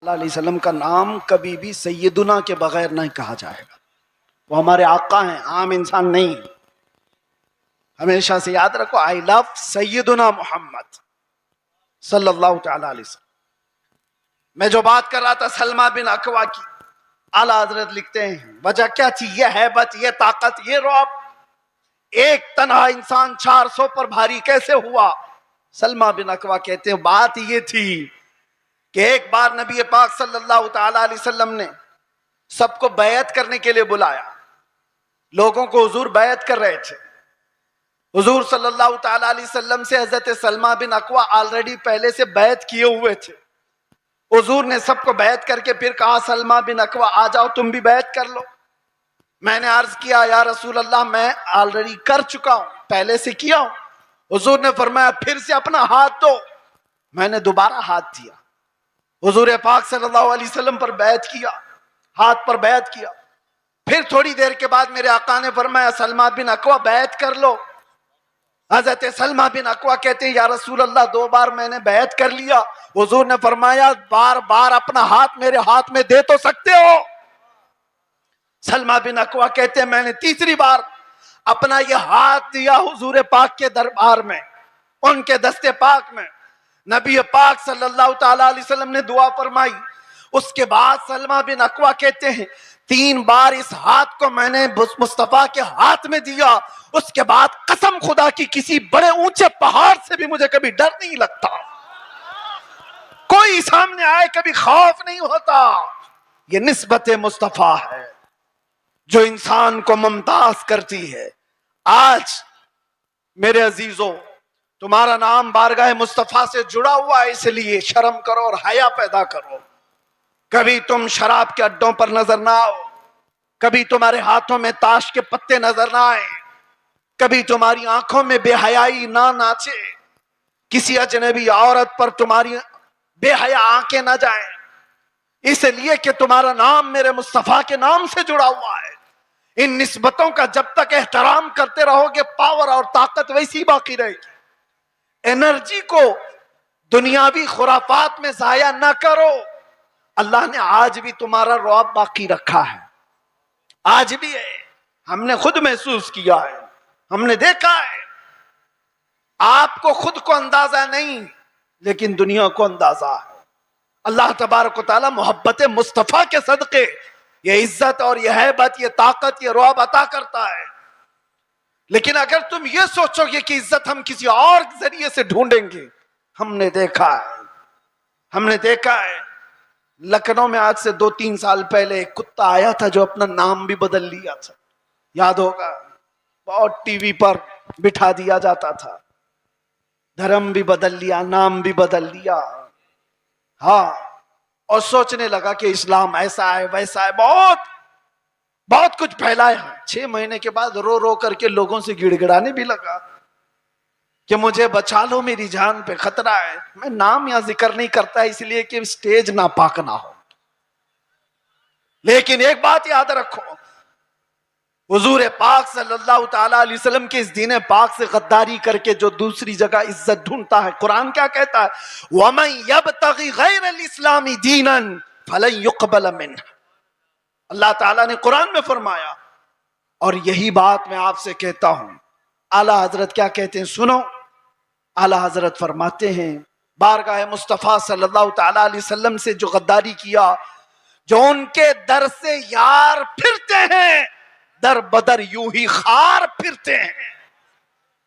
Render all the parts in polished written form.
اللہ علیہ وسلم کا نام کبھی بھی سیدنا کے بغیر نہیں کہا جائے گا. وہ ہمارے آقا ہیں، عام انسان نہیں. ہمیشہ سے یاد رکھو، آئی لو سیدنا محمد صلی اللہ تعالی علیہ وسلم. میں جو بات کر رہا تھا سلمہ بن اکوع کی، اعلیٰ حضرت لکھتے ہیں وجہ کیا تھی؟ یہ ہیبت، یہ طاقت، یہ رعب. ایک تنہا انسان 400 پر بھاری کیسے ہوا؟ سلمہ بن اکوع کہتے ہیں بات یہ تھی کہ ایک بار نبی پاک صلی اللہ تعالی علیہ وسلم نے سب کو بیعت کرنے کے لیے بلایا. لوگوں کو حضور بیعت کر رہے تھے. حضور صلی اللہ تعالی علیہ وسلم سے حضرت سلمہ بن اکوع آلریڈی پہلے سے بیعت کیے ہوئے تھے. حضور نے سب کو بیعت کر کے پھر کہا سلمہ بن اکوع آ جاؤ تم بھی بیعت کر لو. میں نے عرض کیا یا رسول اللہ میں آلریڈی کر چکا ہوں، پہلے سے کیا ہوں. حضور نے فرمایا پھر سے اپنا ہاتھ دو. میں نے دوبارہ ہاتھ دیا. حضور پاک صلی اللہ علیہ وسلم پر بیعت کیا، ہاتھ پر بیعت کیا. پھر تھوڑی دیر کے بعد میرے آقا نے فرمایا سلمہ بن اکوع بیعت کر لو. حضرت سلمہ بن اکوع کہتے ہیں یا رسول اللہ 2 بار میں نے بیعت کر لیا. حضور نے فرمایا بار بار اپنا ہاتھ میرے ہاتھ میں دے تو سکتے ہو. سلمہ بن اکوع کہتے ہیں میں نے تیسری بار اپنا یہ ہاتھ دیا حضور پاک کے دربار میں، ان کے دستے پاک میں. نبی پاک صلی اللہ تعالی علیہ وسلم نے دعا فرمائی. اس کے بعد سلمہ بن اکوع کہتے ہیں 3 بار اس ہاتھ کو میں نے مصطفیٰ کے ہاتھ میں دیا. اس کے بعد قسم خدا کی کسی بڑے اونچے پہاڑ سے بھی مجھے کبھی ڈر نہیں لگتا، کوئی سامنے آئے کبھی خوف نہیں ہوتا. یہ نسبت مصطفیٰ ہے جو انسان کو ممتاز کرتی ہے. آج میرے عزیزوں تمہارا نام بارگاہ مصطفیٰ سے جڑا ہوا ہے، اس لیے شرم کرو اور حیا پیدا کرو. کبھی تم شراب کے اڈوں پر نظر نہ آؤ، کبھی تمہارے ہاتھوں میں تاش کے پتے نظر نہ آئے، کبھی تمہاری آنکھوں میں بے حیائی نہ ناچے، کسی اجنبی عورت پر تمہاری بے حیا آنکھیں نہ جائیں، اس لیے کہ تمہارا نام میرے مصطفیٰ کے نام سے جڑا ہوا ہے. ان نسبتوں کا جب تک احترام کرتے رہو گے پاور اور طاقت ویسی باقی رہے گی. انرجی کو دنیاوی خرافات میں ضائع نہ کرو. اللہ نے آج بھی تمہارا رعب باقی رکھا ہے، آج بھی ہے. ہم نے خود محسوس کیا ہے، ہم نے دیکھا ہے. آپ کو خود کو اندازہ نہیں لیکن دنیا کو اندازہ ہے. اللہ تبارک و تعالی محبت مصطفیٰ کے صدقے یہ عزت اور یہ ہیبت، یہ طاقت، یہ رعب عطا کرتا ہے. لیکن اگر تم یہ سوچو گے کہ عزت ہم کسی اور ذریعے سے ڈھونڈیں گے، ہم نے دیکھا ہے لکھنؤ میں آج سے 2-3 سال پہلے ایک کتا آیا تھا جو اپنا نام بھی بدل لیا تھا، یاد ہوگا. بہت ٹی وی پر بٹھا دیا جاتا تھا، دھرم بھی بدل لیا، نام بھی بدل لیا. ہاں، اور سوچنے لگا کہ اسلام ایسا ہے ویسا ہے، بہت کچھ پھیلایا. 6 مہینے کے بعد رو رو کر کے لوگوں سے گڑ گڑانے بھی لگا کہ مجھے بچا لو، میری جان پہ خطرہ ہے. میں نام یا ذکر نہیں کرتا اس لیے کہ سٹیج ناپاک نہ ہو. لیکن ایک بات یاد رکھو، حضور پاک صلی اللہ تعالی علیہ وسلم کے اس دین پاک سے غداری کر کے جو دوسری جگہ عزت ڈھونڈتا ہے، قرآن کیا کہتا ہے؟ وَمَن يَبْتَغِ غَيْرَ الْإِسْلَامِ دِينًا فَلَن يُقْبَلَ مِنْهُ. اللہ تعالیٰ نے قرآن میں فرمایا، اور یہی بات میں آپ سے کہتا ہوں. اعلیٰ حضرت کیا کہتے ہیں سنو. اعلیٰ حضرت فرماتے ہیں بارگاہ مصطفیٰ صلی اللہ تعالی علیہ وسلم سے جو غداری کیا، جو ان کے در سے یار پھرتے ہیں، در بدر یوں ہی خار پھرتے ہیں،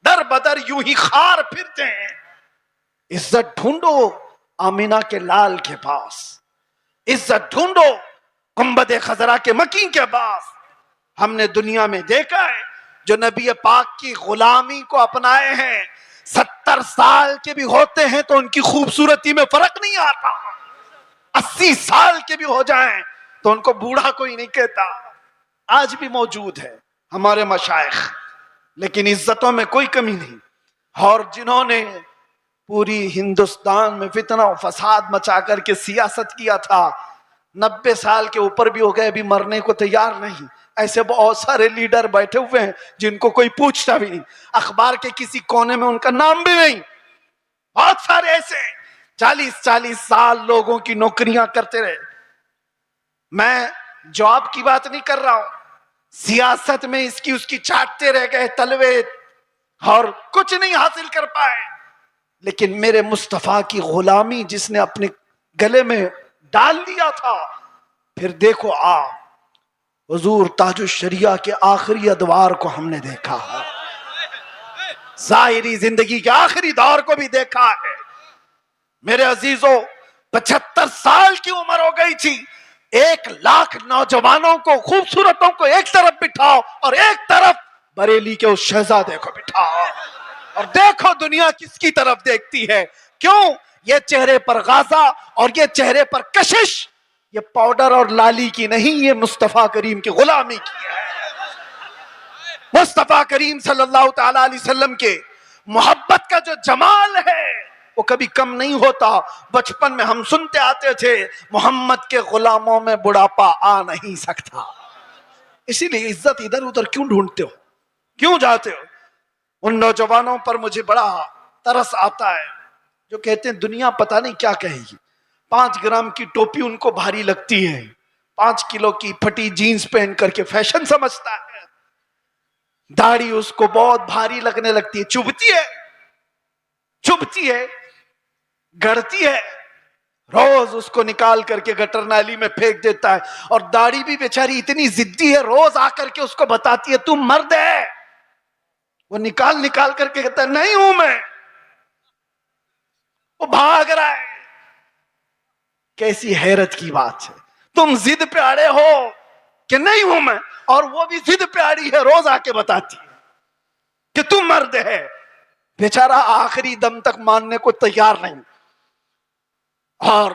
در بدر یوں ہی خار پھرتے ہیں. عزت ڈھونڈو آمینہ کے لال کے پاس، عزت ڈھونڈو گنبد خضرا کے مکین کے پاس. ہم نے دنیا میں دیکھا ہے جو نبی پاک کی غلامی کو اپنائے ہیں 70 سال کے بھی ہوتے ہیں تو ان کی خوبصورتی میں فرق نہیں آتا. 80 سال کے بھی ہو جائیں تو ان کو بوڑھا کوئی نہیں کہتا. آج بھی موجود ہے ہمارے مشائخ، لیکن عزتوں میں کوئی کمی نہیں. اور جنہوں نے پوری ہندوستان میں فتنہ و فساد مچا کر کے سیاست کیا تھا، 90 سال کے اوپر بھی ہو گئے، ابھی مرنے کو تیار نہیں. ایسے بہت سارے لیڈر بیٹھے ہوئے ہیں جن کو کوئی پوچھتا بھی نہیں، اخبار کے کسی کونے میں ان کا نام بھی نہیں. بہت سارے ایسے ہیں 40 سال لوگوں کی نوکریاں کرتے رہے. میں جاب کی بات نہیں کر رہا ہوں, سیاست میں اس کی چاٹتے رہ گئے تلوے اور کچھ نہیں حاصل کر پائے. لیکن میرے مصطفیٰ کی غلامی جس نے اپنے گلے میں ڈال دیا تھا, پھر دیکھو حضور تاج الشریعہ کے آخری ادوار کو ہم نے دیکھا, ظاہری زندگی کے آخری دور کو بھی دیکھا ہے. میرے عزیزوں 75 سال کی عمر ہو گئی تھی. 1 لاکھ نوجوانوں کو, خوبصورتوں کو ایک طرف بٹھاؤ اور ایک طرف بریلی کے اس شہزادے کو بٹھاؤ, اور دیکھو دنیا کس کی طرف دیکھتی ہے. کیوں؟ یہ چہرے پر غازہ اور یہ چہرے پر کشش, یہ پاؤڈر اور لالی کی نہیں, یہ مصطفیٰ کریم کی غلامی کی ہے. مصطفیٰ کریم صلی اللہ تعالی علیہ وسلم کے محبت کا جو جمال ہے وہ کبھی کم نہیں ہوتا. بچپن میں ہم سنتے آتے تھے محمد کے غلاموں میں بڑھاپا آ نہیں سکتا. اسی لیے عزت ادھر ادھر کیوں ڈھونڈتے ہو, کیوں جاتے ہو؟ ان نوجوانوں پر مجھے بڑا ترس آتا ہے جو کہتے ہیں دنیا پتہ نہیں کیا کہے گی. 5 گرام کی ٹوپی ان کو بھاری لگتی ہے, 5 کلو کی پھٹی جینز پہن کر کے فیشن سمجھتا ہے. داڑھی اس کو بہت بھاری لگنے لگتی ہے, چبھتی ہے, گڑتی ہے. روز اس کو نکال کر کے گٹر نالی میں پھینک دیتا ہے. اور داڑھی بھی بیچاری اتنی ضدی ہے, روز آ کر کے اس کو بتاتی ہے تم مرد ہے. وہ نکال کر کے کہتا ہے نہیں ہوں میں. وہ بھاگ رہا ہے. کیسی حیرت کی بات ہے, تم ضد پہ اڑے ہو کہ نہیں ہوں میں, اور وہ بھی ضد پہ اڑی ہے, روز آ کے بتاتی ہے کہ تم مرد ہے. بیچارہ آخری دم تک ماننے کو تیار نہیں. اور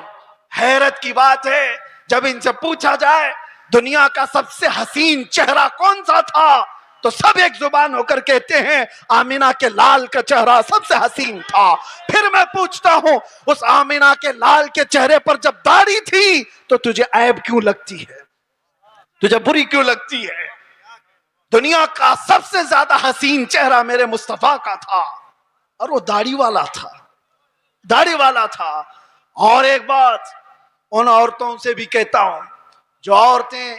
حیرت کی بات ہے جب ان سے پوچھا جائے دنیا کا سب سے حسین چہرہ کون سا تھا, تو سب ایک زبان ہو کر کہتے ہیں آمینہ کے لال کا چہرہ سب سے حسین تھا. پھر میں پوچھتا ہوں اس آمینہ کے لال کے چہرے پر جب داڑھی تھی تو تجھے عیب کیوں لگتی ہے, تجھے بری کیوں لگتی ہے؟ دنیا کا سب سے زیادہ حسین چہرہ میرے مصطفیٰ کا تھا, اور وہ داڑھی والا تھا. اور ایک بات ان عورتوں سے بھی کہتا ہوں جو عورتیں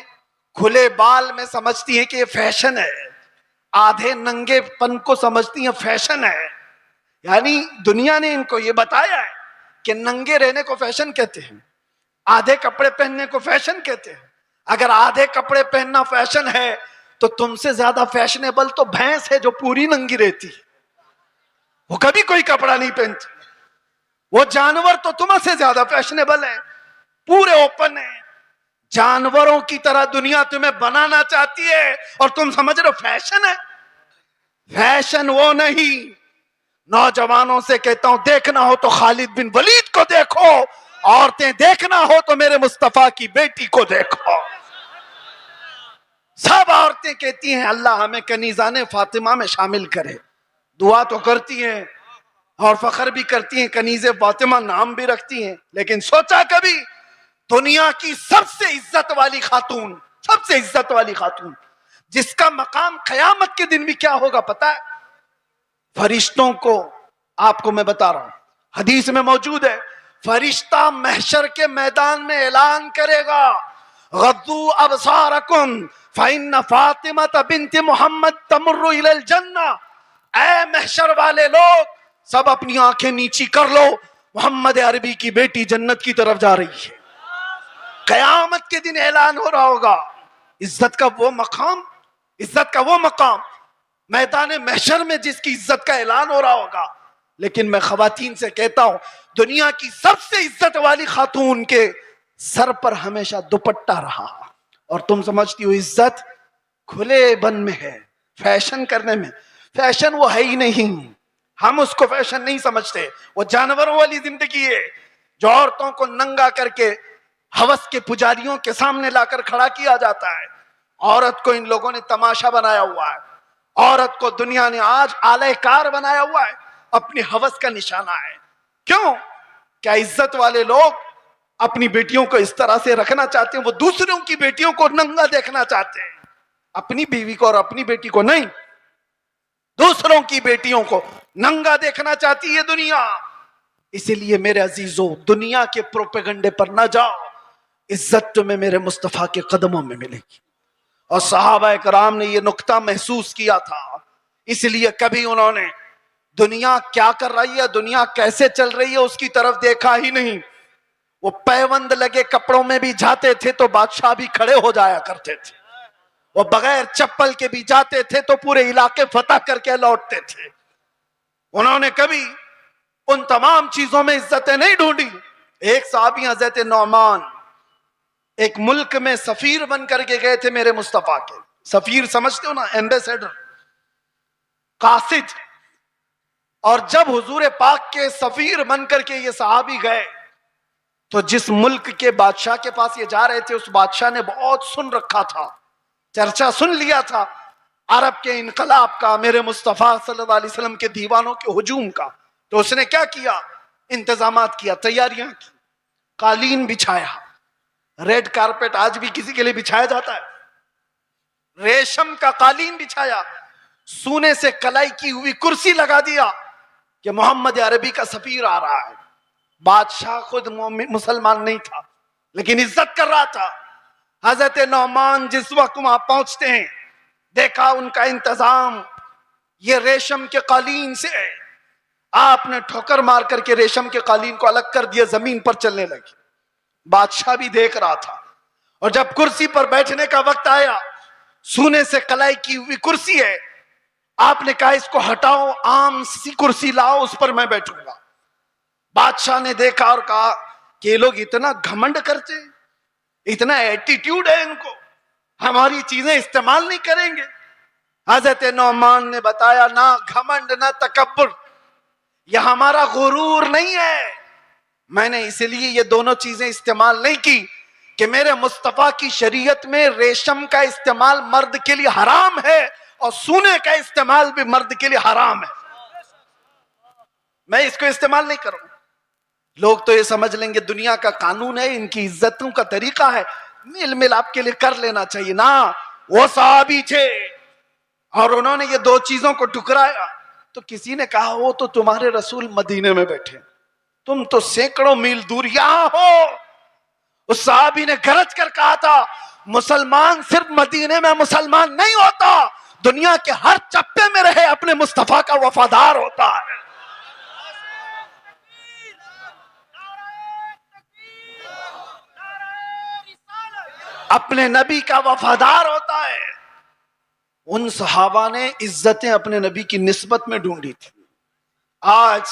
کھلے بال میں سمجھتی ہیں کہ یہ فیشن ہے, آدھے ننگے پن کو سمجھتی ہیں فیشن ہے. یعنی دنیا نے ان کو یہ بتایا ہے کہ ننگے رہنے کو فیشن کہتے ہیں, آدھے کپڑے پہننے کو فیشن کہتے ہیں. اگر آدھے کپڑے پہننا فیشن ہے تو تم سے زیادہ فیشنیبل تو بھینس ہے جو پوری ننگی رہتی, وہ کبھی کوئی کپڑا نہیں پہنتی. وہ جانور تو تم سے زیادہ فیشنیبل ہے, پورے اوپن ہے. جانوروں کی طرح دنیا تمہیں بنانا چاہتی ہے اور تم سمجھ رہے ہو فیشن ہے. فیشن وہ نہیں. نوجوانوں سے کہتا ہوں دیکھنا ہو تو خالد بن ولید کو دیکھو, عورتیں دیکھنا ہو تو میرے مصطفیٰ کی بیٹی کو دیکھو. سب عورتیں کہتی ہیں اللہ ہمیں کنیزان فاطمہ میں شامل کرے, دعا تو کرتی ہیں اور فخر بھی کرتی ہیں, کنیز فاطمہ نام بھی رکھتی ہیں. لیکن سوچا کبھی دنیا کی سب سے عزت والی خاتون جس کا مقام قیامت کے دن بھی کیا ہوگا پتا ہے؟ فرشتوں کو, آپ کو میں بتا رہا ہوں, حدیث میں موجود ہے, فرشتہ محشر کے میدان میں اعلان کرے گا غضوا ابصارکم فإن فاطمہ بنت محمد تمر الی الجنہ. اے محشر والے لوگ سب اپنی آنکھیں نیچی کر لو, محمد عربی کی بیٹی جنت کی طرف جا رہی ہے. قیامت کے دن اعلان ہو رہا ہوگا. عزت کا وہ مقام میدان محشر میں جس کی عزت کا اعلان ہو رہا ہوگا. لیکن میں خواتین سے کہتا ہوں دنیا کی سب سے عزت والی خاتون کے سر پر ہمیشہ دوپٹہ رہا, اور تم سمجھتی ہو عزت کھلے بن میں ہے, فیشن کرنے میں. فیشن وہ ہے ہی نہیں, ہم اس کو فیشن نہیں سمجھتے. وہ جانوروں والی زندگی ہے جو عورتوں کو ننگا کر کے ہوس کے پجاریوں کے سامنے لا کر کھڑا کیا جاتا ہے. عورت کو ان لوگوں نے تماشا بنایا ہوا ہے, عورت کو دنیا نے آج آلہ کار بنایا ہوا ہے, اپنی ہوس کا نشانہ ہے. کیوں؟ کیا عزت والے لوگ اپنی بیٹیوں کو اس طرح سے رکھنا چاہتے ہیں؟ وہ دوسروں کی بیٹیوں کو ننگا دیکھنا چاہتے ہیں, اپنی بیوی کو اور اپنی بیٹی کو نہیں, دوسروں کی بیٹیوں کو ننگا دیکھنا چاہتی ہے دنیا. اسی لیے میرے عزیزوں دنیا کے پروپیگنڈے پر نہ جاؤ، عزت تمہیں میرے مصطفیٰ کے قدموں میں ملے گی۔ اور صحابہ کرام نے یہ نقطہ محسوس کیا تھا، اس لیے کبھی انہوں نے دنیا کیا کر رہی ہے، دنیا کیسے چل رہی ہے اس کی طرف دیکھا ہی نہیں۔ وہ پیوند لگے کپڑوں میں بھی جاتے تھے تو بادشاہ بھی کھڑے ہو جایا کرتے تھے، وہ بغیر چپل کے بھی جاتے تھے تو پورے علاقے فتح کر کے لوٹتے تھے۔ انہوں نے کبھی ان تمام چیزوں میں عزتیں نہیں ڈھونڈی۔ ایک صحابی حضرت نعمان ایک ملک میں سفیر بن کر کے گئے تھے میرے مصطفیٰ کے، سفیر سمجھتے ہو نا، ایمبیسیڈر، قاصد۔ اور جب حضور پاک کے سفیر بن کر کے یہ صحابی گئے تو جس ملک کے بادشاہ کے پاس یہ جا رہے تھے اس بادشاہ نے بہت سن رکھا تھا، چرچا سن لیا تھا عرب کے انقلاب کا، میرے مصطفیٰ صلی اللہ علیہ وسلم کے دیوانوں کے ہجوم کا۔ تو اس نے کیا کیا؟ انتظامات کیا، تیاریاں کی، قالین بچھایا۔ ریڈ کارپیٹ آج بھی کسی کے لیے بچھایا جاتا ہے، ریشم کا قالین بچھایا، سونے سے کلائی کی ہوئی کرسی لگا دیا کہ محمد عربی کا سفیر آ رہا ہے۔ بادشاہ خود مسلمان نہیں تھا لیکن عزت کر رہا تھا۔ حضرت نعمان جس وقت وہاں پہنچتے ہیں، دیکھا ان کا انتظام یہ ریشم کے قالین سے ہے۔ آپ نے ٹھوکر مار کر کے ریشم کے قالین کو الگ کر دیا، زمین پر چلنے لگے۔ بادشاہ بھی دیکھ رہا تھا، اور جب کرسی پر بیٹھنے کا وقت آیا، سونے سے کلائی کی ہوئی کرسی ہے، آپ نے کہا اس کو ہٹاؤ، عام سی کرسی لاؤ، اس پر میں بیٹھوں گا۔ بادشاہ نے دیکھا اور کہا کہ یہ لوگ اتنا گھمنڈ کرتے ہیں، اتنا ایٹیٹیوڈ ہے ان کو، ہماری چیزیں استعمال نہیں کریں گے۔ حضرت نعمان نے بتایا نہ گھمنڈ نہ تکبر، یہ ہمارا غرور نہیں ہے، میں نے اس لیے یہ دونوں چیزیں استعمال نہیں کی کہ میرے مصطفیٰ کی شریعت میں ریشم کا استعمال مرد کے لیے حرام ہے اور سونے کا استعمال بھی مرد کے لیے حرام ہے، میں اس کو استعمال نہیں کروں۔ لوگ تو یہ سمجھ لیں گے دنیا کا قانون ہے، ان کی عزتوں کا طریقہ ہے، میل مل آپ کے لیے کر لینا چاہیے۔ نہ، وہ صحابی تھے اور انہوں نے یہ دو چیزوں کو ٹکرایا تو کسی نے کہا وہ تو تمہارے رسول مدینے میں بیٹھے، تم تو سینکڑوں میل دور یہاں ہو۔ اس صحابی نے گرج کر کہا تھا مسلمان صرف مدینے میں مسلمان نہیں ہوتا، دنیا کے ہر چپے میں رہے اپنے مصطفیٰ کا وفادار ہوتا ہے۔ اپنے نبی کا وفادار ہوتا ہے۔ ان صحابہ نے عزتیں اپنے نبی کی نسبت میں ڈھونڈی تھی۔ آج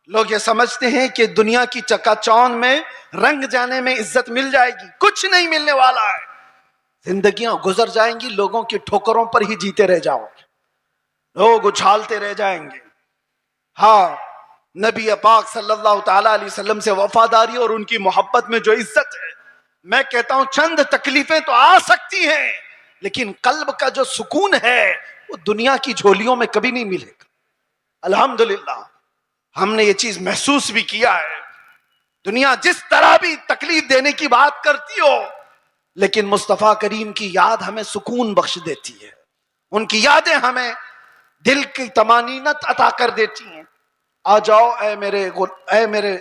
لوگ یہ سمجھتے ہیں کہ دنیا کی چکا چوند میں رنگ جانے میں عزت مل جائے گی، کچھ نہیں ملنے والا ہے۔ زندگیاں گزر جائیں گی، لوگوں کی ٹھوکروں پر ہی جیتے رہ جاؤ گے، لوگ اچھالتے رہ جائیں گے۔ ہاں، نبی پاک صلی اللہ تعالی علیہ وسلم سے وفاداری اور ان کی محبت میں جو عزت ہے، میں کہتا ہوں چند تکلیفیں تو آ سکتی ہیں لیکن قلب کا جو سکون ہے وہ دنیا کی جھولیوں میں کبھی نہیں ملے گا۔ الحمدللہ ہم نے یہ چیز محسوس بھی کیا ہے۔ دنیا جس طرح بھی تکلیف دینے کی بات کرتی ہو لیکن مصطفیٰ کریم کی یاد ہمیں سکون بخش دیتی ہے، ان کی یادیں ہمیں دل کی طمانینت عطا کر دیتی ہیں۔ آ جاؤ اے میرے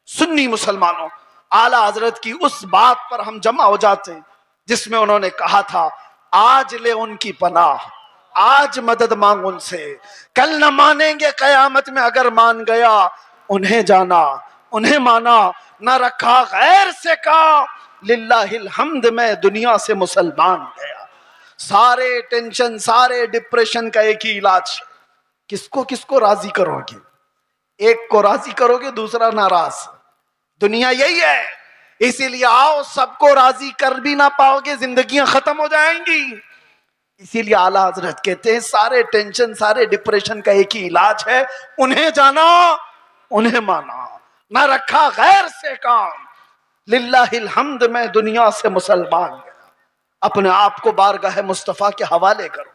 سنی مسلمانوں، اعلیٰ حضرت کی اس بات پر ہم جمع ہو جاتے ہیں جس میں انہوں نے کہا تھا آج لے ان کی پناہ، آج مدد مانگ ان سے، کل نہ مانیں گے قیامت میں اگر مان گیا، انہیں جانا انہیں مانا، نہ رکھا غیر سے کا، للہ الحمد میں دنیا سے مسلمان گیا۔ سارے ٹینشن، سارے ڈپریشن کا ایک ہی علاج، کس کو راضی کرو گے؟ ایک کو راضی کرو گے دوسرا ناراض، دنیا یہی ہے۔ اسی لیے آؤ، سب کو راضی کر بھی نہ پاؤ گے، زندگیاں ختم ہو جائیں گی۔ اسی لیے اعلیٰ حضرت کہتے ہیں سارے ٹینشن، سارے ڈپریشن کا ایک ہی علاج ہے، انہیں جانا انہیں مانا، نہ رکھا غیر سے کام، للہ الحمد میں دنیا سے مسلمان گیا۔ اپنے آپ کو بارگاہ مصطفیٰ کے حوالے کرو،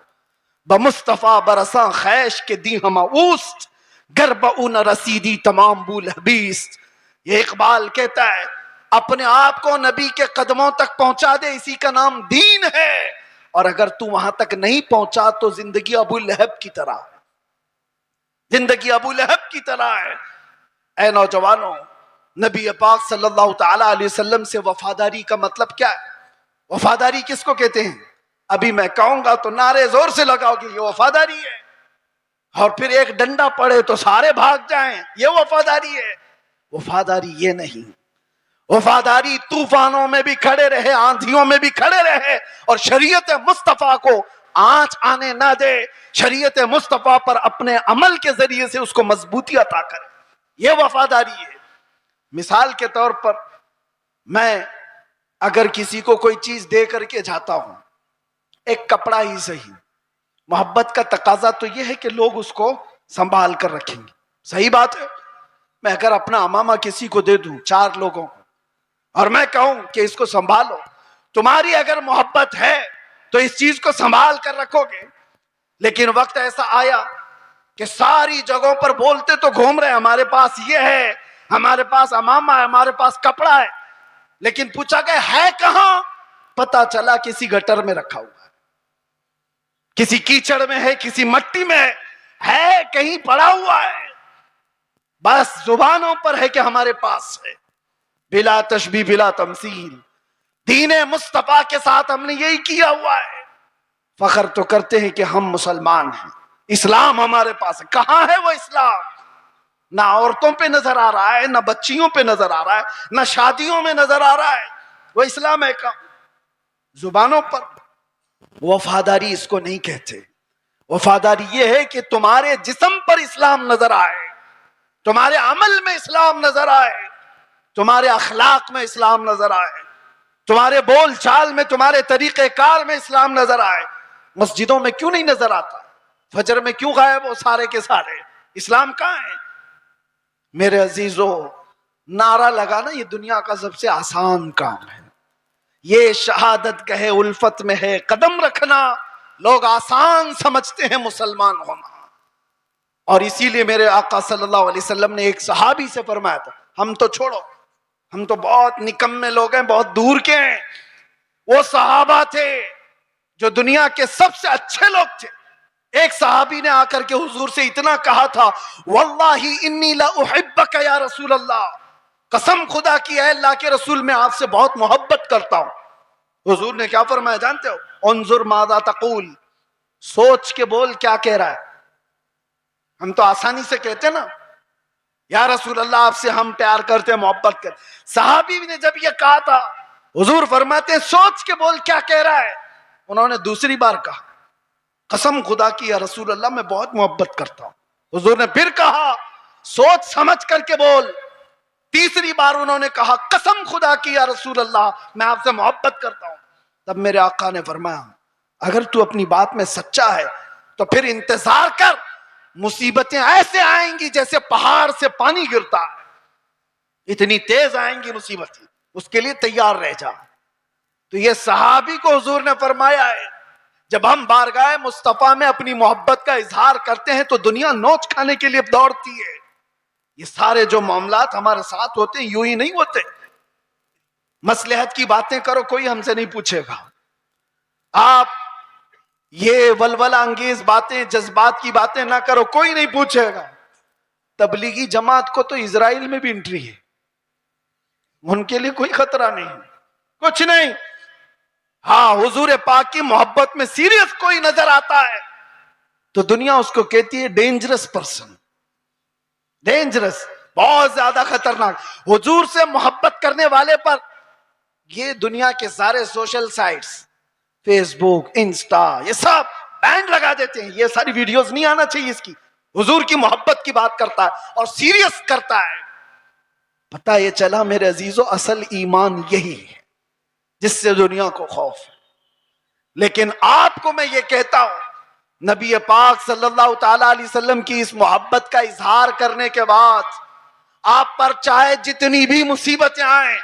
بمصطفیٰ برساں خیش کے دی ہما اوست، گرب اون رسیدی تمام بول حبیست۔ یہ اقبال کہتا ہے اپنے آپ کو نبی کے قدموں تک پہنچا دے، اسی کا نام دین ہے، اور اگر تو وہاں تک نہیں پہنچا تو زندگی ابو لہب کی طرح ہے، زندگی ابو لہب کی طرح ہے۔ اے نوجوانوں، نبی پاک صلی اللہ تعالی علیہ وسلم سے وفاداری کا مطلب کیا ہے؟ وفاداری کس کو کہتے ہیں؟ ابھی میں کہوں گا تو نعرے زور سے لگاؤ گے، یہ وفاداری ہے، اور پھر ایک ڈنڈا پڑے تو سارے بھاگ جائیں، یہ وفاداری ہے؟ وفاداری یہ نہیں۔ وفاداری طوفانوں میں بھی کھڑے رہے، آندھیوں میں بھی کھڑے رہے، اور شریعت مصطفیٰ کو آنچ آنے نہ دے، شریعت مصطفیٰ پر اپنے عمل کے ذریعے سے اس کو مضبوطی عطا کرے، یہ وفاداری ہے۔ مثال کے طور پر، میں اگر کسی کو کوئی چیز دے کر کے جاتا ہوں، ایک کپڑا ہی صحیح، محبت کا تقاضا تو یہ ہے کہ لوگ اس کو سنبھال کر رکھیں گے، صحیح بات ہے۔ میں اگر اپنا امامہ کسی کو دے دوں، 4 لوگوں کو، اور میں کہوں کہ اس کو سنبھالو، تمہاری اگر محبت ہے تو اس چیز کو سنبھال کر رکھو گے۔ لیکن وقت ایسا آیا کہ ساری جگہوں پر بولتے تو گھوم رہے، ہمارے پاس یہ ہے، ہمارے پاس امامہ ہے، ہمارے پاس کپڑا ہے، لیکن پوچھا گیا ہے کہاں؟ پتا چلا کسی گٹر میں رکھا ہوا ہے، کسی کیچڑ میں ہے، کسی مٹی میں ہے، کہیں پڑا ہوا ہے، بس زبانوں پر ہے کہ ہمارے پاس ہے۔ بلا تشبیہ بلا تمثیل، دین مصطفیٰ کے ساتھ ہم نے یہی کیا ہوا ہے۔ فخر تو کرتے ہیں کہ ہم مسلمان ہیں، اسلام ہمارے پاس ہے۔ کہاں ہے وہ اسلام؟ نہ عورتوں پہ نظر آ رہا ہے، نہ بچیوں پہ نظر آ رہا ہے، نہ شادیوں میں نظر آ رہا ہے، وہ اسلام ہے کہاں؟ زبانوں پر۔ وفاداری اس کو نہیں کہتے۔ وفاداری یہ ہے کہ تمہارے جسم پر اسلام نظر آئے، تمہارے عمل میں اسلام نظر آئے، تمہارے اخلاق میں اسلام نظر آئے، تمہارے بول چال میں، تمہارے طریقہ کار میں اسلام نظر آئے۔ مسجدوں میں کیوں نہیں نظر آتا؟ فجر میں کیوں غائب ہو سارے کے سارے؟ اسلام کہاں ہے؟ میرے عزیزو، نعرہ لگانا یہ دنیا کا سب سے آسان کام ہے، یہ شہادت کہے الفت میں ہے قدم رکھنا، لوگ آسان سمجھتے ہیں مسلمان ہونا۔ اور اسی لیے میرے آقا صلی اللہ علیہ وسلم نے ایک صحابی سے فرمایا تھا، ہم تو چھوڑو، ہم تو بہت نکمے لوگ ہیں، بہت دور کے ہیں، وہ صحابہ تھے جو دنیا کے سب سے اچھے لوگ تھے۔ ایک صحابی نے آ کر کے حضور سے اتنا کہا تھا، واللہ انی لا احبک یا رسول اللہ، قسم خدا کی ہے اللہ کے رسول میں آپ سے بہت محبت کرتا ہوں۔ حضور نے کیا فرمایا جانتے ہو؟ انظر ماذا تقول، سوچ کے بول کیا کہہ رہا ہے۔ ہم تو آسانی سے کہتے نا، یا رسول اللہ آپ سے ہم پیار کرتے ہیں، محبت کرتے۔ صحابی نے جب یہ کہا تھا، حضور فرماتے ہیں سوچ کے بول کیا کہہ رہا ہے۔ انہوں نے دوسری بار کہا، قسم خدا کی یا رسول اللہ میں بہت محبت کرتا ہوں۔ حضور نے پھر کہا سوچ سمجھ کر کے بول۔ تیسری بار انہوں نے کہا قسم خدا کی یا رسول اللہ میں آپ سے محبت کرتا ہوں۔ تب میرے آقا نے فرمایا اگر تو اپنی بات میں سچا ہے تو پھر انتظار کر، مصیبتیں ایسے آئیں گی جیسے پہاڑ سے پانی گرتا ہے، اتنی تیز آئیں گی مصیبتیں، اس کے لیے تیار رہ جا۔ تو یہ صحابی کو حضور نے فرمایا ہے، جب ہم بارگاہ مصطفیٰ میں اپنی محبت کا اظہار کرتے ہیں تو دنیا نوچ کھانے کے لیے دوڑتی ہے۔ یہ سارے جو معاملات ہمارے ساتھ ہوتے ہیں یوں ہی نہیں ہوتے۔ مصلحت کی باتیں کرو، کوئی ہم سے نہیں پوچھے گا۔ آپ یہ ولولہ انگیز باتیں، جذبات کی باتیں نہ کرو، کوئی نہیں پوچھے گا۔ تبلیغی جماعت کو تو اسرائیل میں بھی انٹری ہے، ان کے لیے کوئی خطرہ نہیں، کچھ نہیں۔ ہاں، حضور پاک کی محبت میں سیریس کوئی نظر آتا ہے تو دنیا اس کو کہتی ہے ڈینجرس پرسن، ڈینجرس، بہت زیادہ خطرناک۔ حضور سے محبت کرنے والے پر یہ دنیا کے سارے سوشل سائٹس، فیس بک، انسٹا، یہ سب بینڈ لگا دیتے ہیں، یہ ساری ویڈیوز نہیں آنا چاہیے اس کی۔ حضور کی محبت کی بات کرتا ہے اور سیریس کرتا ہے۔ پتہ یہ چلا میرے عزیزو، اصل ایمان یہی ہے جس سے دنیا کو خوف ہے۔ لیکن آپ کو میں یہ کہتا ہوں، نبی پاک صلی اللہ تعالی علیہ وسلم کی اس محبت کا اظہار کرنے کے بعد آپ پر چاہے جتنی بھی مصیبتیں آئیں،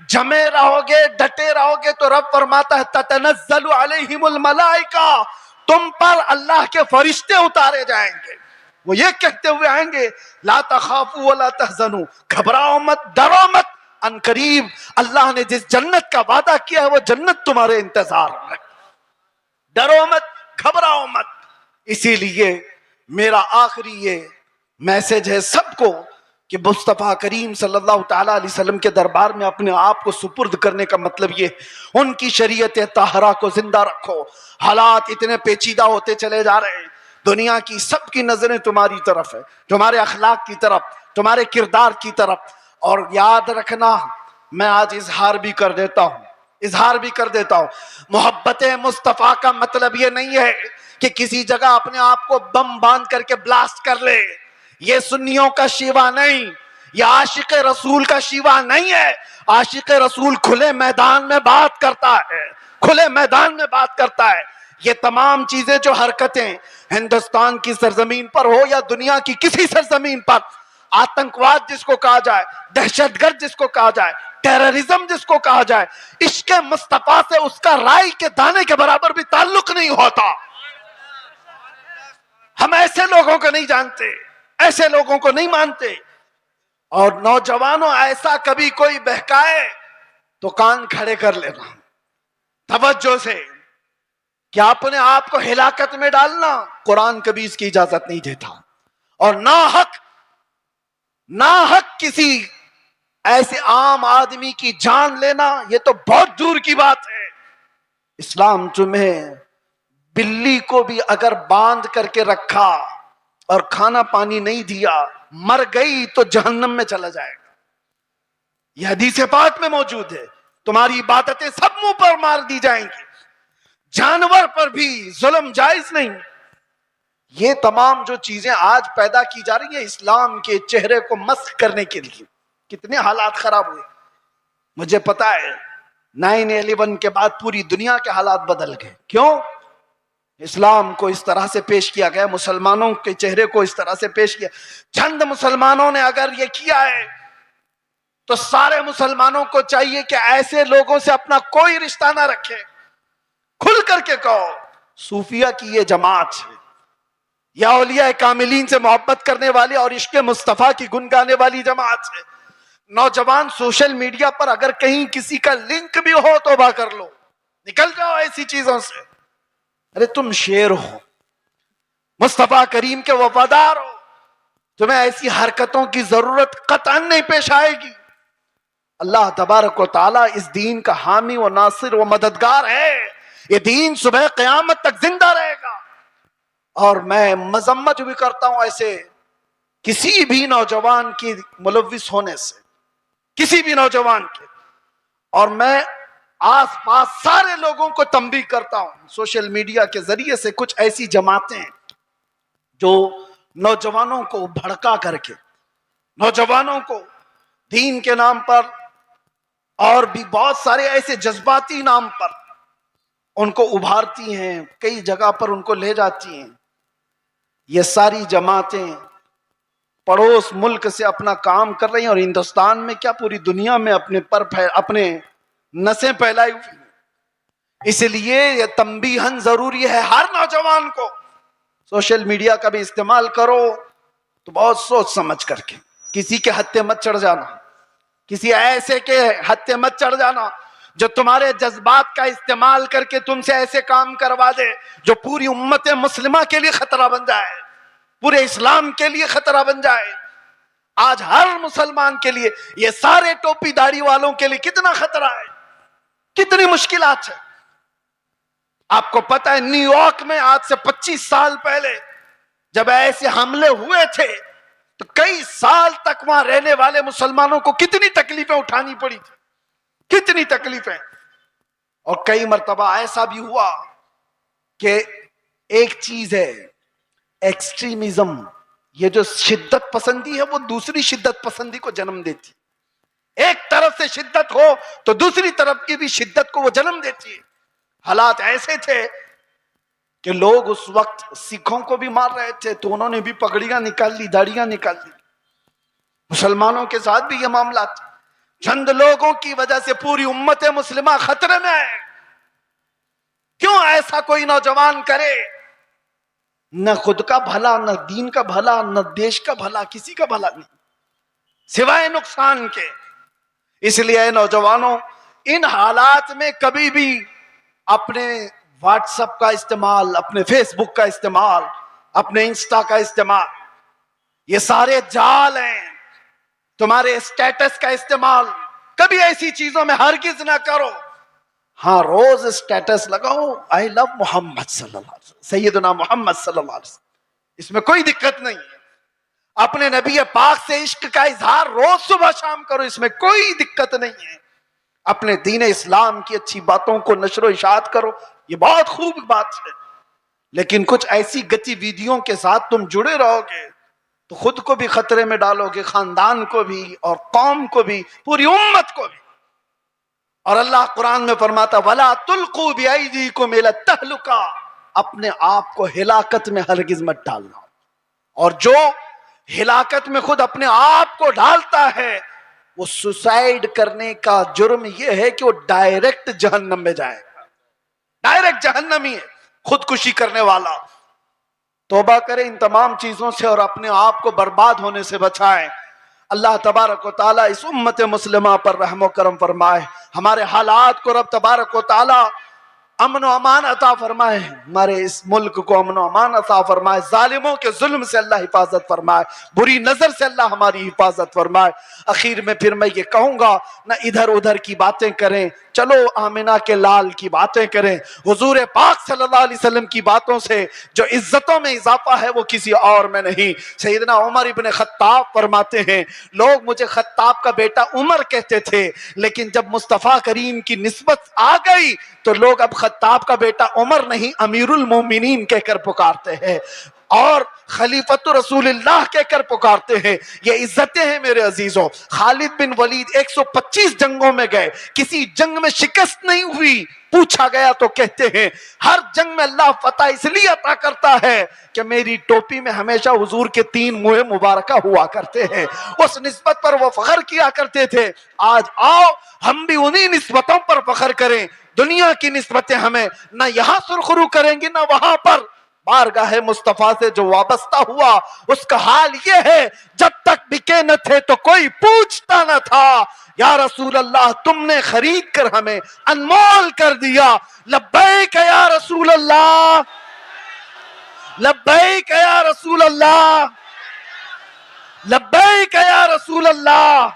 جمے رہو گے، ڈٹے رہو گے، تو رب فرماتا ہے تتنزل علیہم الملائکہ، تم پر اللہ کے فرشتے اتارے جائیں گے، وہ یہ کہتے ہوئے آئیں گے لا تخافوا ولا تحزنوا، گھبراؤ مت، ڈرو مت، ان قریب اللہ نے جس جنت کا وعدہ کیا ہے وہ جنت تمہارے انتظار میں، ڈرو مت، گھبراؤ مت۔ اسی لیے میرا آخری یہ میسج ہے سب کو، کہ مصطفیٰ کریم صلی اللہ تعالیٰ علیہ وسلم کے دربار میں اپنے آپ کو سپرد کرنے کا مطلب یہ، ان کی شریعت طاہرہ کو زندہ رکھو۔ حالات اتنے پیچیدہ ہوتے چلے جا رہے ہیں، دنیا کی سب کی نظریں تمہاری طرف ہے، تمہارے اخلاق کی طرف، تمہارے کردار کی طرف۔ اور یاد رکھنا، میں آج اظہار بھی کر دیتا ہوں، محبت مصطفیٰ کا مطلب یہ نہیں ہے کہ کسی جگہ اپنے آپ کو بم باندھ کر کے بلاسٹ کر لے۔ یہ سنیوں کا شیوا نہیں، یہ عاشق رسول کا شیوا نہیں ہے۔ عاشق رسول کھلے میدان میں بات کرتا ہے، یہ تمام چیزیں جو حرکتیں ہندوستان کی سرزمین پر ہو یا دنیا کی کسی سرزمین پر، آتنکواد جس کو کہا جائے، دہشت گرد جس کو کہا جائے، ٹیررزم جس کو کہا جائے، عشق مصطفیٰ سے اس کا رائی کے دانے کے برابر بھی تعلق نہیں ہوتا۔ ہم ایسے لوگوں کو نہیں جانتے، ایسے لوگوں کو نہیں مانتے۔ اور نوجوانوں، ایسا کبھی کوئی بہکائے تو کان کھڑے کر لینا توجہ سے، کہ اپنے آپ کو ہلاکت میں ڈالنا قرآن کبھی اس کی اجازت نہیں دیتا۔ اور ناحق کسی ایسے عام آدمی کی جان لینا، یہ تو بہت دور کی بات ہے۔ اسلام تمہیں بلی کو بھی اگر باندھ کر کے رکھا اور کھانا پانی نہیں دیا، مر گئی تو جہنم میں چلا جائے گا۔ یہ حدیث پاک میں موجود ہے۔ تمہاری عبادتیں سب منہ پر مار دی جائیں گی، جانور پر بھی ظلم جائز نہیں۔ یہ تمام جو چیزیں آج پیدا کی جا رہی ہیں اسلام کے چہرے کو مسخ کرنے کے لیے، کتنے حالات خراب ہوئے۔ مجھے پتا ہے 9/11 کے بعد پوری دنیا کے حالات بدل گئے۔ کیوں؟ اسلام کو اس طرح سے پیش کیا گیا، مسلمانوں کے چہرے کو اس طرح سے پیش کیا۔ چند مسلمانوں نے اگر یہ کیا ہے تو سارے مسلمانوں کو چاہیے کہ ایسے لوگوں سے اپنا کوئی رشتہ نہ رکھے۔ کھل کر کے کہو، صوفیہ کی یہ جماعت ہے یا اولیاء کاملین سے محبت کرنے والی اور عشق مصطفیٰ کی گن گانے والی جماعت ہے۔ نوجوان، سوشل میڈیا پر اگر کہیں کسی کا لنک بھی ہو توبہ کر لو، نکل جاؤ ایسی چیزوں سے۔ ارے تم شیر ہو، مصطفیٰ کریم کے وفادار ہو، تمہیں ایسی حرکتوں کی ضرورت قطعاً نہیں پیش آئے گی۔ اللہ تبارک و تعالیٰ اس دین کا حامی و ناصر و مددگار ہے۔ یہ دین صبح قیامت تک زندہ رہے گا۔ اور میں مذمت بھی کرتا ہوں ایسے کسی بھی نوجوان کی ملوث ہونے سے، کسی بھی نوجوان کے۔ اور میں آس پاس سارے لوگوں کو تنبیہ کرتا ہوں، سوشل میڈیا کے ذریعے سے کچھ ایسی جماعتیں جو نوجوانوں کو بھڑکا کر کے، نوجوانوں کو دین کے نام پر اور بھی بہت سارے ایسے جذباتی نام پر ان کو ابھارتی ہیں، کئی جگہ پر ان کو لے جاتی ہیں۔ یہ ساری جماعتیں پڑوس ملک سے اپنا کام کر رہی ہیں، اور ہندوستان میں کیا پوری دنیا میں اپنے نسیں پھیلائی ہوئی۔ اس لیے یہ تنبیہاً ضروری ہے ہر نوجوان کو، سوشل میڈیا کا بھی استعمال کرو تو بہت سوچ سمجھ کر کے، کسی کے ہتھے مت چڑھ جانا، کسی ایسے کے ہتھے مت چڑھ جانا جو تمہارے جذبات کا استعمال کر کے تم سے ایسے کام کروا دے جو پوری امت مسلمہ کے لیے خطرہ بن جائے، پورے اسلام کے لیے خطرہ بن جائے۔ آج ہر مسلمان کے لیے، یہ سارے ٹوپی داڑھی والوں کے لیے کتنا خطرہ ہے، کتنی مشکلات ہے۔ آپ کو پتہ ہے نیو یارک میں آج سے 25 سال پہلے جب ایسے حملے ہوئے تھے تو کئی سال تک وہاں رہنے والے مسلمانوں کو کتنی تکلیفیں اٹھانی پڑی تھی، کتنی تکلیفیں۔ اور کئی مرتبہ ایسا بھی ہوا کہ ایک چیز ہے ایکسٹریمزم، یہ جو شدت پسندی ہے وہ دوسری شدت پسندی کو جنم دیتی، ایک طرف سے شدت ہو تو دوسری طرف کی بھی شدت کو وہ جنم دیتی ہے۔ حالات ایسے تھے کہ لوگ اس وقت سکھوں کو بھی مار رہے تھے تو انہوں نے بھی پگڑیاں نکال لی، داڑیاں نکال لی۔ مسلمانوں کے ساتھ بھی یہ معاملات، چند لوگوں کی وجہ سے پوری امت مسلمہ خطرے میں ہے۔ کیوں ایسا کوئی نوجوان کرے؟ نہ خود کا بھلا، نہ دین کا بھلا، نہ دیش کا بھلا، کسی کا بھلا نہیں سوائے نقصان کے۔ اس لیے اے نوجوانوں، ان حالات میں کبھی بھی اپنے واٹس ایپ کا استعمال، اپنے فیس بک کا استعمال، اپنے انسٹا کا استعمال، یہ سارے جال ہیں، تمہارے اسٹیٹس کا استعمال کبھی ایسی چیزوں میں ہرگز نہ کرو. ہاں روز اسٹیٹس لگاؤ آئی لو محمد صلی اللہ علیہ وسلم, سیدنا محمد صلی اللہ علیہ وسلم, اس میں کوئی دقت نہیں ہے. اپنے نبی پاک سے عشق کا اظہار روز صبح شام کرو, اس میں کوئی دقت نہیں ہے. اپنے دین اسلام کی اچھی باتوں کو نشر و اشاعت کرو, یہ بہت خوب بات ہے. لیکن کچھ ایسی گتی ویدیوں کے ساتھ تم جڑے رہو گے تو خود کو بھی خطرے میں ڈالو گے, خاندان کو بھی اور قوم کو بھی, پوری امت کو بھی. اور اللہ قرآن میں فرماتا وَلَا تُلْقُوا بِأَيْدِيكُمْ إِلَى التَّهْلُكَةِ, اپنے آپ کو ہلاکت میں ہرگز مت ڈالنا. اور جو ہلاکت میں خود اپنے آپ کو ڈالتا ہے وہ سوسائڈ کرنے کا جرم یہ ہے کہ وہ ڈائریکٹ جہنم میں جائے گا, ڈائریکٹ جہنمی ہے خودکشی کرنے والا. توبہ کریں ان تمام چیزوں سے اور اپنے آپ کو برباد ہونے سے بچائیں. اللہ تبارک و تعالیٰ اس امت مسلمہ پر رحم و کرم فرمائے, ہمارے حالات کو رب تبارک و تعالیٰ امن و امان عطا فرمائے, ہمارے اس ملک کو امن و امان عطا فرمائے, ظالموں کے ظلم سے اللہ حفاظت فرمائے, بری نظر سے اللہ ہماری حفاظت فرمائے. اخیر میں پھر میں یہ کہوں گا نہ ادھر ادھر کی باتیں کریں, چلو آمنہ کے لال کی باتیں کریں. حضور پاک صلی اللہ علیہ وسلم کی باتوں سے جو عزتوں میں اضافہ ہے وہ کسی اور میں نہیں. سیدنا عمر ابن خطاب فرماتے ہیں لوگ مجھے خطاب کا بیٹا عمر کہتے تھے, لیکن جب مصطفیٰ کریم کی نسبت آ گئی تو لوگ اب خطاب کا بیٹا عمر نہیں امیر المومنین کہہ کر پکارتے ہیں اور خلیفۃ رسول اللہ کہہ کر پکارتے ہیں. یہ عزتیں ہیں میرے عزیزوں. خالد بن ولید 125 جنگوں میں گئے, کسی جنگ میں شکست نہیں ہوئی. پوچھا گیا تو کہتے ہیں ہر جنگ میں اللہ فتح اس لیے عطا کرتا ہے کہ میری ٹوپی میں ہمیشہ حضور کے 3 منہ مبارکہ ہوا کرتے ہیں. اس نسبت پر وہ فخر کیا کرتے تھے. آج آؤ ہم بھی انہی نسبتوں پر فخر کریں. دنیا کی نسبتیں ہمیں نہ یہاں سرخرو کریں گی نہ وہاں پر. بارگاہ مصطفیٰ سے جو وابستہ ہوا اس کا حال یہ ہے جب تک بکے نہ تھے تو کوئی پوچھتا نہ تھا. یا رسول اللہ تم نے خرید کر ہمیں انمول کر دیا. لبیک یا رسول اللہ, لبیک یا رسول اللہ, لبیک یا رسول اللہ.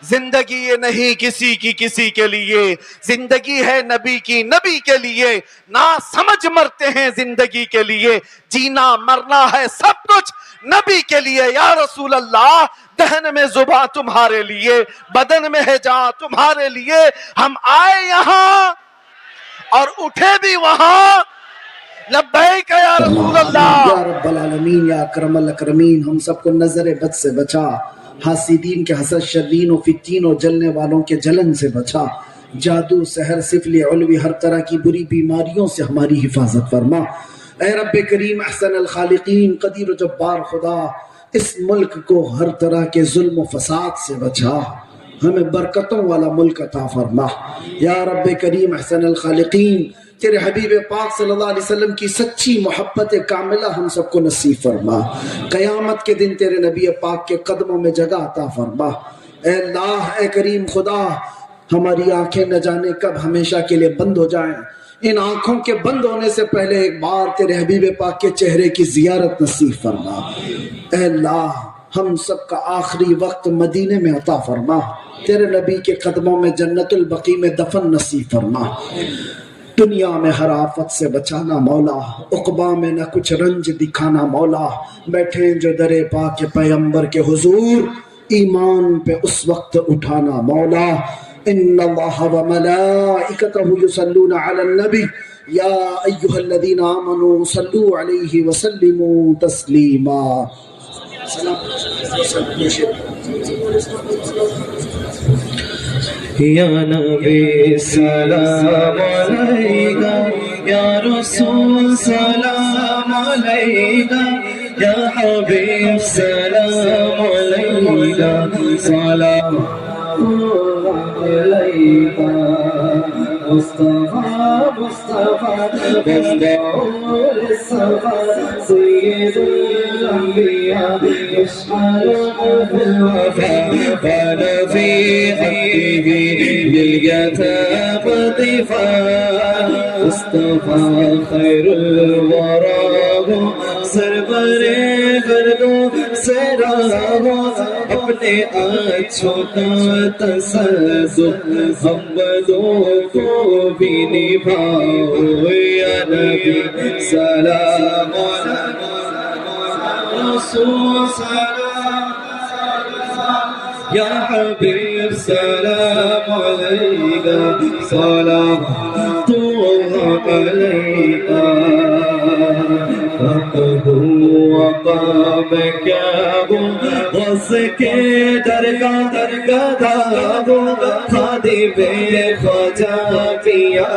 زندگی یہ نہیں کسی کی کسی کے لیے, زندگی ہے نبی کی نبی کے لیے. نہ سمجھ مرتے ہیں زندگی کے لیے, جینا مرنا ہے سب کچھ نبی کے لیے. یا رسول اللہ دہن میں زباں تمہارے لیے, بدن میں ہے جان تمہارے لیے. ہم آئے یہاں اور اٹھے بھی وہاں. لبیک یا رسول اللہ. یا رب العالمین یا اکرم الاکرمین ہم سب کو نظر بد سے بچا, حاسدین کے حسد, شرین و فتین و جلنے والوں کے جلن سے بچا, جادو سحر سفلی علوی ہر طرح کی بری بیماریوں سے ہماری حفاظت فرما. اے رب کریم احسن الخالقین قدیر و جبار خدا اس ملک کو ہر طرح کے ظلم و فساد سے بچا, ہمیں برکتوں والا ملک عطا فرما. یا رب کریم احسن الخالقین تیرے حبیب پاک صلی اللہ علیہ وسلم کی سچی محبت کاملہ ہم سب کو نصیب فرما. قیامت کے دن تیرے نبی پاک کے قدموں میں جگہ عطا فرما. اے اللہ اے کریم خدا ہماری آنکھیں نہ جانے کب ہمیشہ کے لیے بند ہو جائیں, ان آنکھوں کے بند ہونے سے پہلے ایک بار تیرے حبیب پاک کے چہرے کی زیارت نصیب فرما. اے اللہ ہم سب کا آخری وقت مدینے میں عطا فرما, تیرے نبی کے قدموں میں جنت البقیع میں دفن نصیب فرما. دنیا میں ہر آفت سے بچانا مولا, عقبہ میں نہ کچھ رنج دکھانا مولا. بیٹھے جو در پاک پیغمبر کے حضور ایمان پہ اس وقت اٹھانا مولا. ان اللہ وملائکتہ یصلون علی النبی یا ایہا الذین آمنوا صلوا علیہ وسلموا تسلیما. یا نبی سلام علیکہ, یا رسول سلام علیکہ, یا حبیب سلام علیکہ, سلام علیکہ. مصطفیٰ مصطفیٰ بندول الصفا سید الانبیاء اشعل الوفا فنفی حقه بالجتا قطفا. مصطفیٰ خیر الورا سرور گردو سرا اپنے اچھوں کا تصدق ہم بدوں کو بھی نبھاؤ یا نبی سلام علیکم رسول سلام یا حبیب سلام علیکہ صلوات اللہ علیکہ وقام کیا ہوں غص کے درگاہ ہوں خادم خواجہ پیا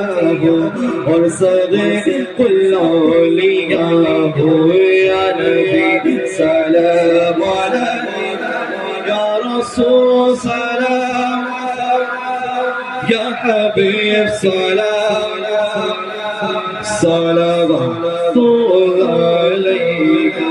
ہوں اور سغے کل اولیاء ہوں یا نبی سلام علیکہ یا رسول سلام یا حبیب سلام صلوات اللہ علیکہ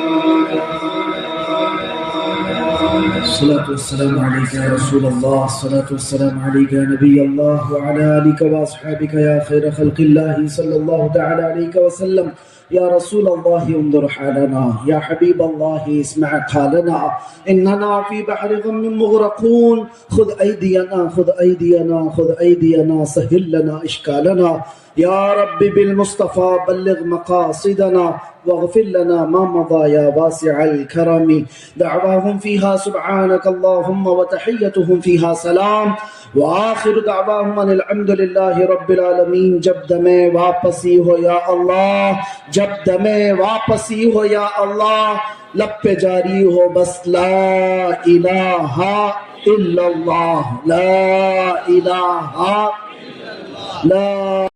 الصلاة والسلام عليك يا رسول الله الصلاة والسلام عليك يا نبي الله وعلى آلك وأصحابك يا خير خلق الله صلى الله تعالى عليك وسلم يا رسول الله انظر حالنا يا حبيب الله اسمع قالنا إننا في بحر غم مغرقون خذ أيدينا خذ أيدينا خذ أيدينا سهل لنا إشكالنا يا رب بالمصطفى بلغ مقاصدنا واغفر لنا ما مضى يا واسع الكرم دعواهم فيها سبحانك اللهم وتحيتهم فيها سلام وآخر دعواهم ان الحمد لله رب العالمین. جب دمیں واپسی ہو یا اللہ جب دمیں واپسی ہو یا اللہ لب پہ جاری ہو بس لا الہ الا اللہ لا الہ لا